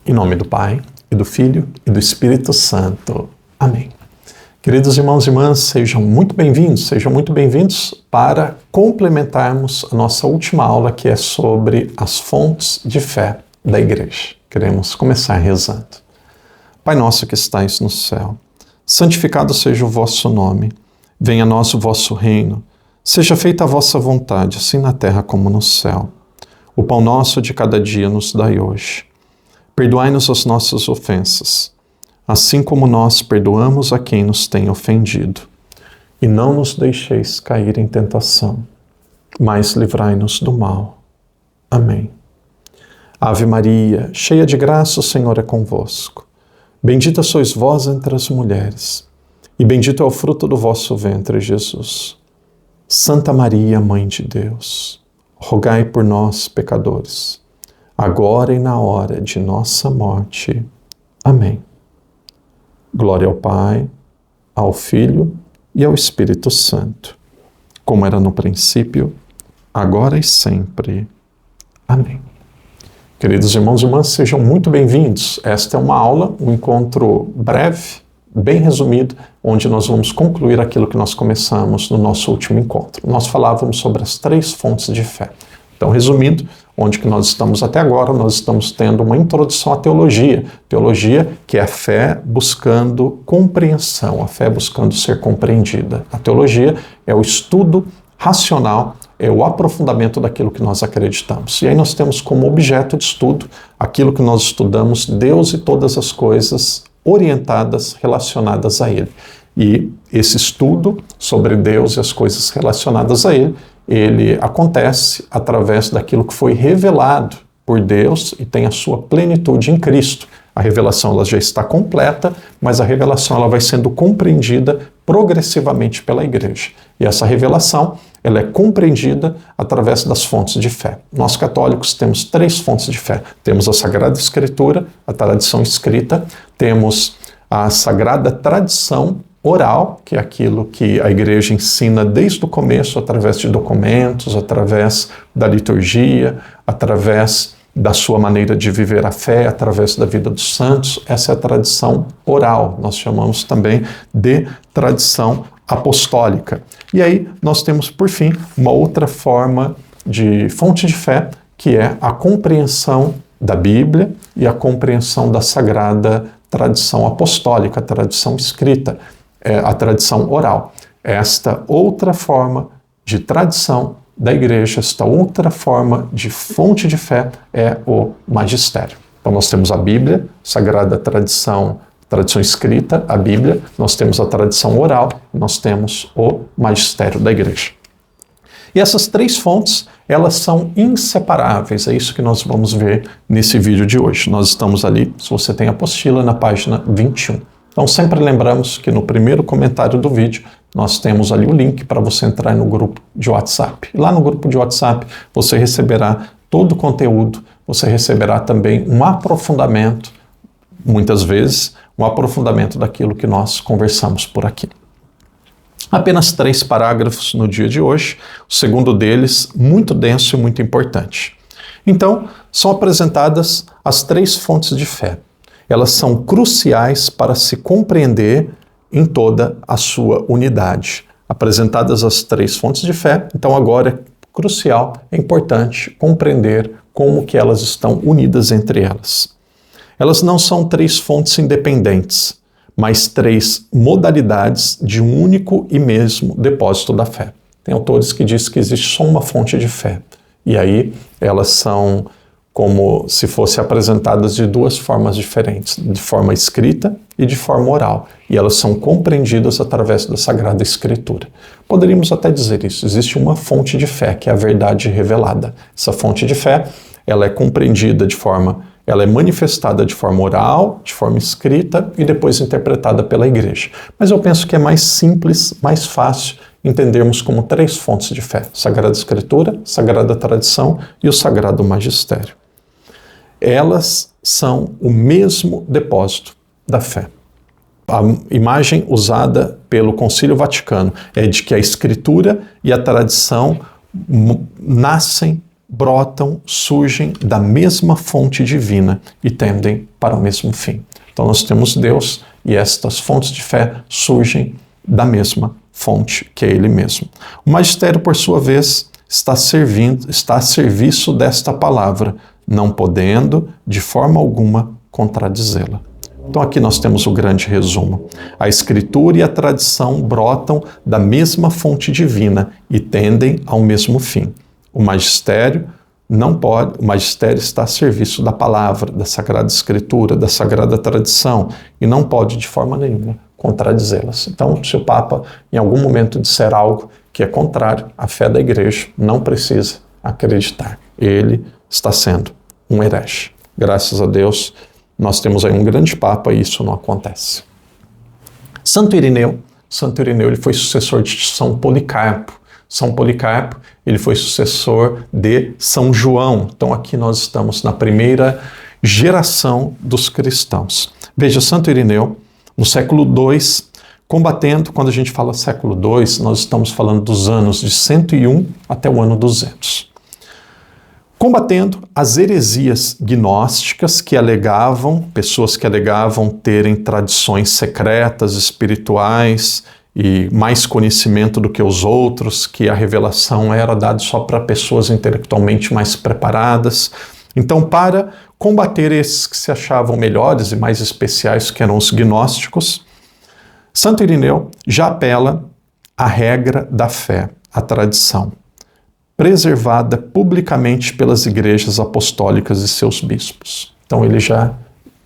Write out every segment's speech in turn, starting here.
Em nome do Pai, e do Filho, e do Espírito Santo. Amém. Queridos irmãos e irmãs, sejam muito bem-vindos para complementarmos a nossa última aula, que é sobre as fontes de fé da Igreja. Queremos começar rezando. Pai nosso que estais no céu, santificado seja o vosso nome, venha a nós o vosso reino, seja feita a vossa vontade, assim na terra como no céu. O pão nosso de cada dia nos dai hoje. Perdoai-nos as nossas ofensas, assim como nós perdoamos a quem nos tem ofendido. E não nos deixeis cair em tentação, mas livrai-nos do mal. Amém. Ave Maria, cheia de graça, o Senhor é convosco. Bendita sois vós entre as mulheres, e bendito é o fruto do vosso ventre, Jesus. Santa Maria, Mãe de Deus, rogai por nós, pecadores, agora e na hora de nossa morte. Amém. Glória ao Pai, ao Filho e ao Espírito Santo, como era no princípio, agora e sempre. Amém. Queridos irmãos e irmãs, sejam muito bem-vindos. Esta é uma aula, um encontro breve, bem resumido, onde nós vamos concluir aquilo que nós começamos no nosso último encontro. Nós falávamos sobre as 3 fontes de fé. Então, resumindo, onde que nós estamos até agora, nós estamos tendo uma introdução à teologia. Teologia que é a fé buscando compreensão, a fé buscando ser compreendida. A teologia é o estudo racional, é o aprofundamento daquilo que nós acreditamos. E aí nós temos como objeto de estudo aquilo que nós estudamos, Deus e todas as coisas orientadas, relacionadas a Ele. E esse estudo sobre Deus e as coisas relacionadas a ele acontece através daquilo que foi revelado por Deus e tem a sua plenitude em Cristo. A revelação ela já está completa, mas a revelação ela vai sendo compreendida progressivamente pela Igreja. E essa revelação ela é compreendida através das fontes de fé. Nós católicos temos 3 fontes de fé. Temos a Sagrada Escritura, a tradição escrita, temos a Sagrada Tradição oral, que é aquilo que a Igreja ensina desde o começo, através de documentos, através da liturgia, através da sua maneira de viver a fé, através da vida dos santos. Essa é a tradição oral, nós chamamos também de tradição apostólica. E aí nós temos, por fim, uma outra forma de fonte de fé, que é a compreensão da Bíblia e a compreensão da sagrada tradição apostólica, a tradição escrita, a tradição oral. Esta outra forma de tradição da Igreja, esta outra forma de fonte de fé é o magistério. Então nós temos a Bíblia, sagrada tradição escrita, a Bíblia, nós temos a tradição oral, nós temos o magistério da Igreja. E essas 3 fontes, elas são inseparáveis, é isso que nós vamos ver nesse vídeo de hoje. Nós estamos ali, se você tem a apostila, na página 21. Então sempre lembramos que no primeiro comentário do vídeo nós temos ali o link para você entrar no grupo de WhatsApp. Lá no grupo de WhatsApp você receberá todo o conteúdo, você receberá também um aprofundamento, muitas vezes, um aprofundamento daquilo que nós conversamos por aqui. Apenas 3 parágrafos no dia de hoje, o segundo deles muito denso e muito importante. Então, são apresentadas as 3 fontes de fé. Elas são cruciais para se compreender em toda a sua unidade. Apresentadas as 3 fontes de fé, então agora é crucial, é importante compreender como que elas estão unidas entre elas. Elas não são 3 fontes independentes, mas 3 modalidades de um único e mesmo depósito da fé. Tem autores que dizem que existe só uma fonte de fé, e aí elas são como se fossem apresentadas de 2 formas diferentes, de forma escrita e de forma oral, e elas são compreendidas através da Sagrada Escritura. Poderíamos até dizer isso, existe uma fonte de fé, que é a verdade revelada. Essa fonte de fé, ela é compreendida ela é manifestada de forma oral, de forma escrita e depois interpretada pela Igreja. Mas eu penso que é mais simples, mais fácil entendermos como 3 fontes de fé: Sagrada Escritura, Sagrada Tradição e o Sagrado Magistério. Elas são o mesmo depósito da fé. A imagem usada pelo Concílio Vaticano é de que a Escritura e a tradição nascem brotam, surgem da mesma fonte divina e tendem para o mesmo fim. Então nós temos Deus e estas fontes de fé surgem da mesma fonte, que é Ele mesmo. O magistério, por sua vez, está a serviço desta palavra, não podendo, de forma alguma, contradizê-la. Então aqui nós temos o grande resumo. A Escritura e a tradição brotam da mesma fonte divina e tendem ao mesmo fim. O magistério está a serviço da palavra, da Sagrada Escritura, da Sagrada Tradição e não pode de forma nenhuma contradizê-las. Então, se o Papa em algum momento disser algo que é contrário à fé da Igreja, não precisa acreditar. Ele está sendo um herege. Graças a Deus, nós temos aí um grande Papa e isso não acontece. Santo Irineu ele foi sucessor de São Policarpo. São Policarpo, ele foi sucessor de São João. Então aqui nós estamos na primeira geração dos cristãos. Veja, Santo Irineu, no século II, combatendo, quando a gente fala século II, nós estamos falando dos anos de 101 até o ano 200. Combatendo as heresias gnósticas pessoas que alegavam terem tradições secretas, espirituais e mais conhecimento do que os outros, que a revelação era dada só para pessoas intelectualmente mais preparadas. Então, para combater esses que se achavam melhores e mais especiais, que eram os gnósticos, Santo Irineu já apela à regra da fé, à tradição, preservada publicamente pelas igrejas apostólicas e seus bispos. Então ele já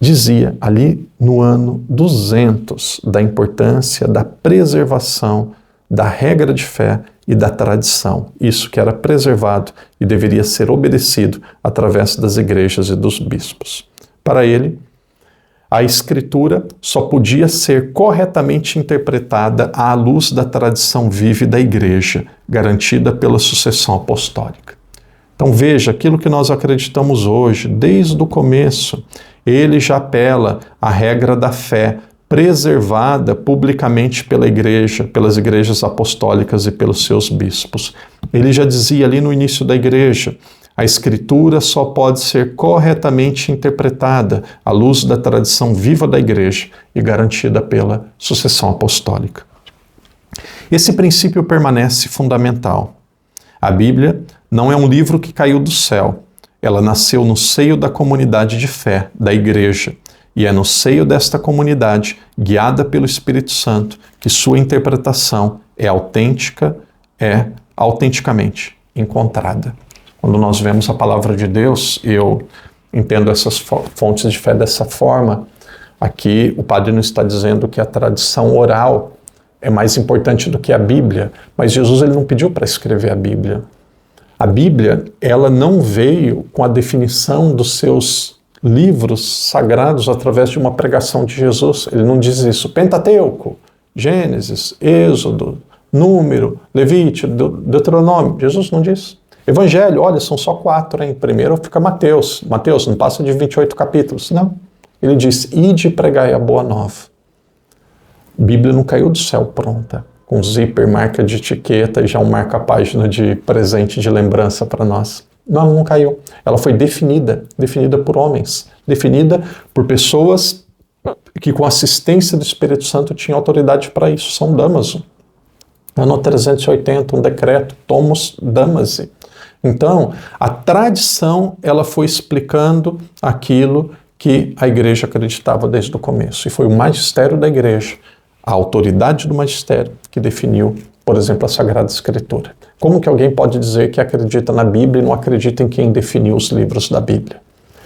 dizia ali no ano 200 da importância da preservação da regra de fé e da tradição. Isso que era preservado e deveria ser obedecido através das igrejas e dos bispos. Para ele, a Escritura só podia ser corretamente interpretada à luz da tradição viva da Igreja, garantida pela sucessão apostólica. Então veja, aquilo que nós acreditamos hoje, desde o começo, ele já apela à regra da fé, preservada publicamente pela Igreja, pelas igrejas apostólicas e pelos seus bispos. Ele já dizia ali no início da Igreja, a Escritura só pode ser corretamente interpretada à luz da tradição viva da Igreja e garantida pela sucessão apostólica. Esse princípio permanece fundamental. A Bíblia não é um livro que caiu do céu. Ela nasceu no seio da comunidade de fé, da Igreja, e é no seio desta comunidade, guiada pelo Espírito Santo, que sua interpretação é autenticamente encontrada. Quando nós vemos a palavra de Deus, eu entendo essas fontes de fé dessa forma. Aqui o padre não está dizendo que a tradição oral é mais importante do que a Bíblia, mas Jesus ele não pediu para escrever a Bíblia. A Bíblia, ela não veio com a definição dos seus livros sagrados através de uma pregação de Jesus. Ele não diz isso. Pentateuco, Gênesis, Êxodo, Número, Levítico, Deuteronômio. Jesus não diz. Evangelho, olha, são só 4, hein? Primeiro fica Mateus. Mateus não passa de 28 capítulos. Não. Ele diz, ide e pregai a boa nova. Bíblia não caiu do céu pronta, com zíper, marca de etiqueta e já um marca-página de presente de lembrança para nós. Não, ela não caiu. Ela foi definida por homens, definida por pessoas que com assistência do Espírito Santo tinham autoridade para isso. São Damaso. Ano 380, um decreto, Tomos Damasi. Então, a tradição, ela foi explicando aquilo que a Igreja acreditava desde o começo. E foi o magistério da Igreja, a autoridade do magistério, que definiu, por exemplo, a Sagrada Escritura. Como que alguém pode dizer que acredita na Bíblia e não acredita em quem definiu os livros da Bíblia?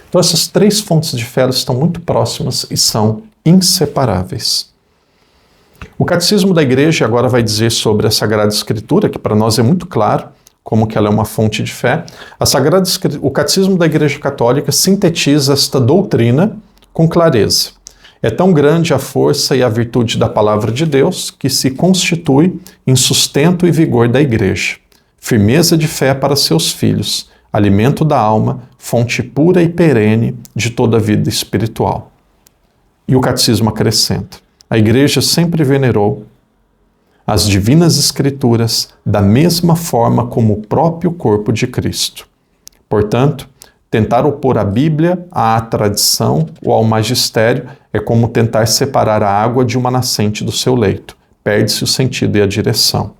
Então, essas 3 fontes de fé estão muito próximas e são inseparáveis. O Catecismo da Igreja agora vai dizer sobre a Sagrada Escritura, que para nós é muito claro, como que ela é uma fonte de fé. O Catecismo da Igreja Católica sintetiza esta doutrina com clareza. É tão grande a força e a virtude da palavra de Deus que se constitui em sustento e vigor da Igreja, firmeza de fé para seus filhos, alimento da alma, fonte pura e perene de toda a vida espiritual. E o Catecismo acrescenta: a Igreja sempre venerou as divinas Escrituras da mesma forma como o próprio corpo de Cristo. Portanto, tentar opor a Bíblia à tradição ou ao magistério é como tentar separar a água de uma nascente do seu leito. Perde-se o sentido e a direção.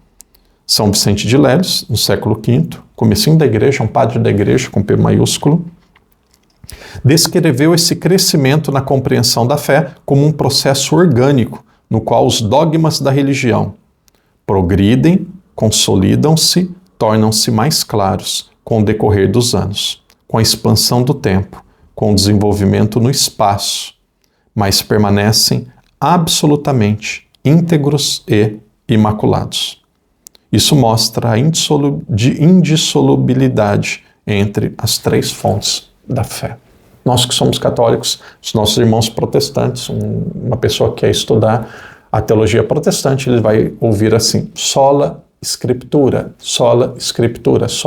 São Vicente de Lélis, no século V, comecinho da igreja, um padre da igreja com P maiúsculo, descreveu esse crescimento na compreensão da fé como um processo orgânico, no qual os dogmas da religião progridem, consolidam-se, tornam-se mais claros com o decorrer dos anos, com a expansão do tempo, com o desenvolvimento no espaço, mas permanecem absolutamente íntegros e imaculados. Isso mostra a indissolubilidade entre as três fontes da fé. Nós que somos católicos, os nossos irmãos protestantes, uma pessoa que quer estudar a teologia protestante, ele vai ouvir assim, sola escritura, só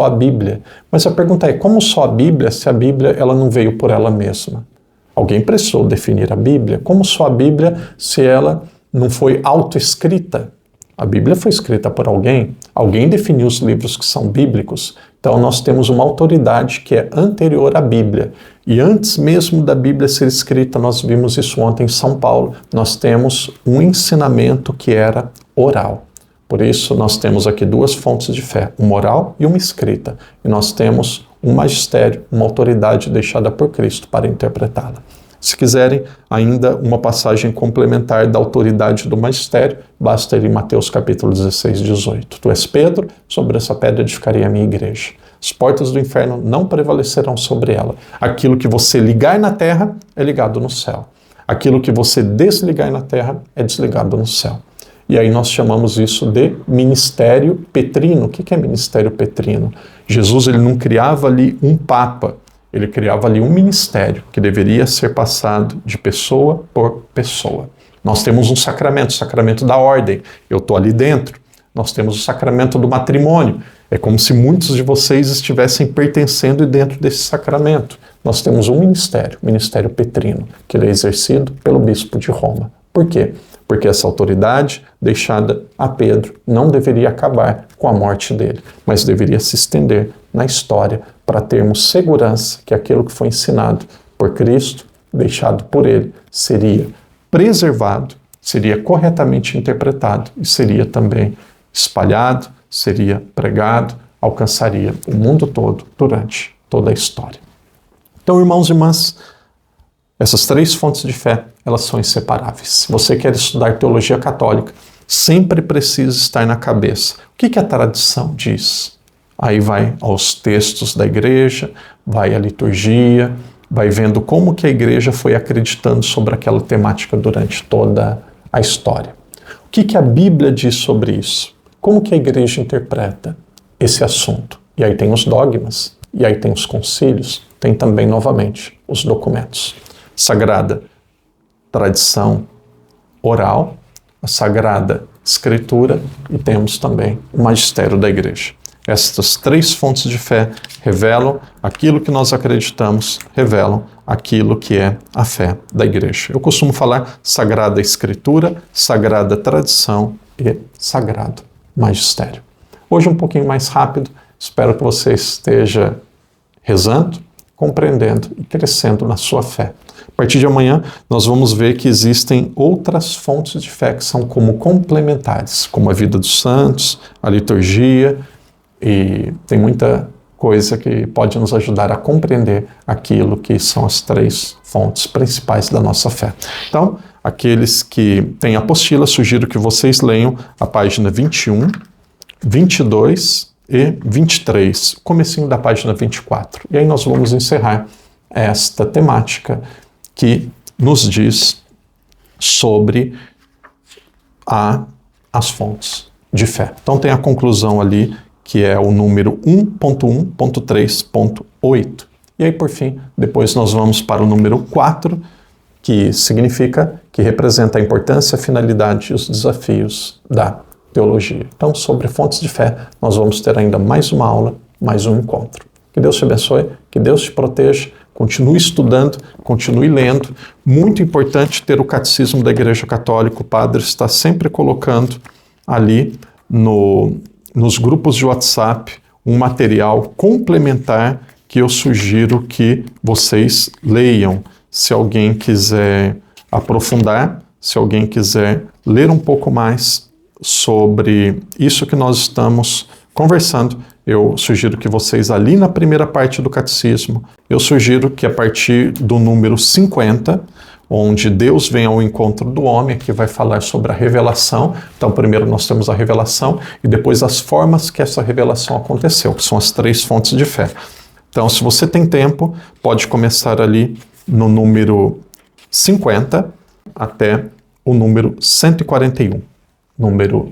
a Bíblia. Mas a pergunta é, como só a Bíblia, se a Bíblia ela não veio por ela mesma? Alguém precisou definir a Bíblia. Como só a Bíblia, se ela não foi autoescrita? A Bíblia foi escrita por alguém. Alguém definiu os livros que são bíblicos. Então nós temos uma autoridade que é anterior à Bíblia. E antes mesmo da Bíblia ser escrita, nós vimos isso ontem em São Paulo, nós temos um ensinamento que era oral. Por isso nós temos aqui duas fontes de fé, uma oral e uma escrita. E nós temos um magistério, uma autoridade deixada por Cristo para interpretá-la. Se quiserem ainda uma passagem complementar da autoridade do magistério, basta ir em Mateus capítulo 16, 18. Tu és Pedro, sobre essa pedra edificarei a minha igreja. As portas do inferno não prevalecerão sobre ela. Aquilo que você ligar na terra é ligado no céu. Aquilo que você desligar na terra é desligado no céu. E aí nós chamamos isso de ministério petrino. O que é ministério petrino? Jesus ele não criava ali um papa. Ele criava ali um ministério que deveria ser passado de pessoa por pessoa. Nós temos um sacramento, o sacramento da ordem. Eu estou ali dentro. Nós temos o sacramento do matrimônio. É como se muitos de vocês estivessem pertencendo dentro desse sacramento. Nós temos um ministério, o ministério petrino, que ele é exercido pelo bispo de Roma. Por quê? Porque essa autoridade deixada a Pedro não deveria acabar com a morte dele, mas deveria se estender na história para termos segurança que aquilo que foi ensinado por Cristo, deixado por ele, seria preservado, seria corretamente interpretado e seria também espalhado, seria pregado, alcançaria o mundo todo durante toda a história. Então, irmãos e irmãs, essas três fontes de fé, elas são inseparáveis. Se você quer estudar teologia católica, sempre precisa estar na cabeça. O que a tradição diz? Aí vai aos textos da igreja, vai à liturgia, vai vendo como que a igreja foi acreditando sobre aquela temática durante toda a história. O que a Bíblia diz sobre isso? Como que a igreja interpreta esse assunto? E aí tem os dogmas, e aí tem os concílios, tem também, novamente, os documentos. Sagrada tradição oral, a Sagrada Escritura e temos também o magistério da igreja. Estas três fontes de fé revelam aquilo que nós acreditamos, revelam aquilo que é a fé da igreja. Eu costumo falar Sagrada Escritura, Sagrada Tradição e Sagrado Magistério. Hoje um pouquinho mais rápido, espero que você esteja rezando, compreendendo e crescendo na sua fé. A partir de amanhã, nós vamos ver que existem outras fontes de fé que são como complementares, como a vida dos santos, a liturgia, e tem muita coisa que pode nos ajudar a compreender aquilo que são as três fontes principais da nossa fé. Então, aqueles que têm apostila, sugiro que vocês leiam a página 21, 22 e 23, comecinho da página 24. E aí nós vamos encerrar esta temática que nos diz sobre as fontes de fé. Então tem a conclusão ali, que é o número 1.1.3.8. E aí, por fim, depois nós vamos para o número 4, que significa, que representa a importância, a finalidade e os desafios da teologia. Então, sobre fontes de fé, nós vamos ter ainda mais uma aula, mais um encontro. Que Deus te abençoe, que Deus te proteja, continue estudando, continue lendo. Muito importante ter o Catecismo da Igreja Católica. O padre está sempre colocando ali nos grupos de WhatsApp um material complementar que eu sugiro que vocês leiam. Se alguém quiser aprofundar, se alguém quiser ler um pouco mais sobre isso que nós estamos conversando, eu sugiro que vocês, ali na primeira parte do catecismo, eu sugiro que a partir do número 50, onde Deus vem ao encontro do homem, que vai falar sobre a revelação. Então, primeiro nós temos a revelação e depois as formas que essa revelação aconteceu, que são as 3 fontes de fé. Então, se você tem tempo, pode começar ali no número 50 até o número 141. Número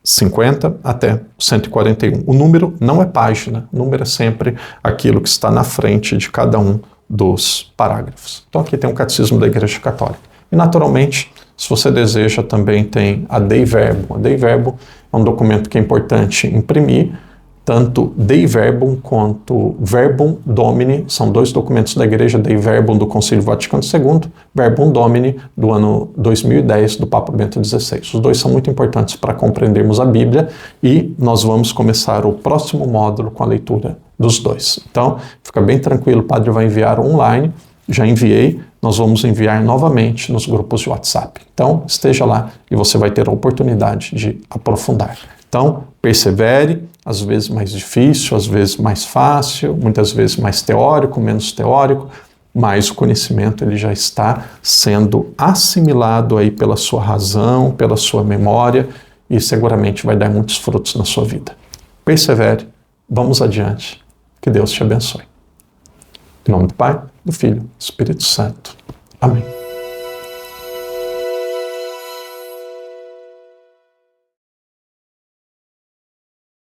50 até 141. O número não é página, o número é sempre aquilo que está na frente de cada um dos parágrafos. Então aqui tem um catecismo da Igreja Católica. E naturalmente, se você deseja, também tem a Dei Verbum. A Dei Verbum é um documento que é importante imprimir, tanto Dei Verbum quanto Verbum Domini, são 2 documentos da Igreja, Dei Verbum do Concílio Vaticano II, Verbum Domini do ano 2010 do Papa Bento XVI. Os 2 são muito importantes para compreendermos a Bíblia e nós vamos começar o próximo módulo com a leitura dos 2. Então, fica bem tranquilo, o Padre vai enviar online, já enviei, nós vamos enviar novamente nos grupos de WhatsApp. Então, esteja lá e você vai ter a oportunidade de aprofundar. Então, persevere, às vezes mais difícil, às vezes mais fácil, muitas vezes mais teórico, menos teórico, mas o conhecimento ele já está sendo assimilado aí pela sua razão, pela sua memória e seguramente vai dar muitos frutos na sua vida. Persevere, vamos adiante, que Deus te abençoe. Em nome do Pai, do Filho, do Espírito Santo. Amém.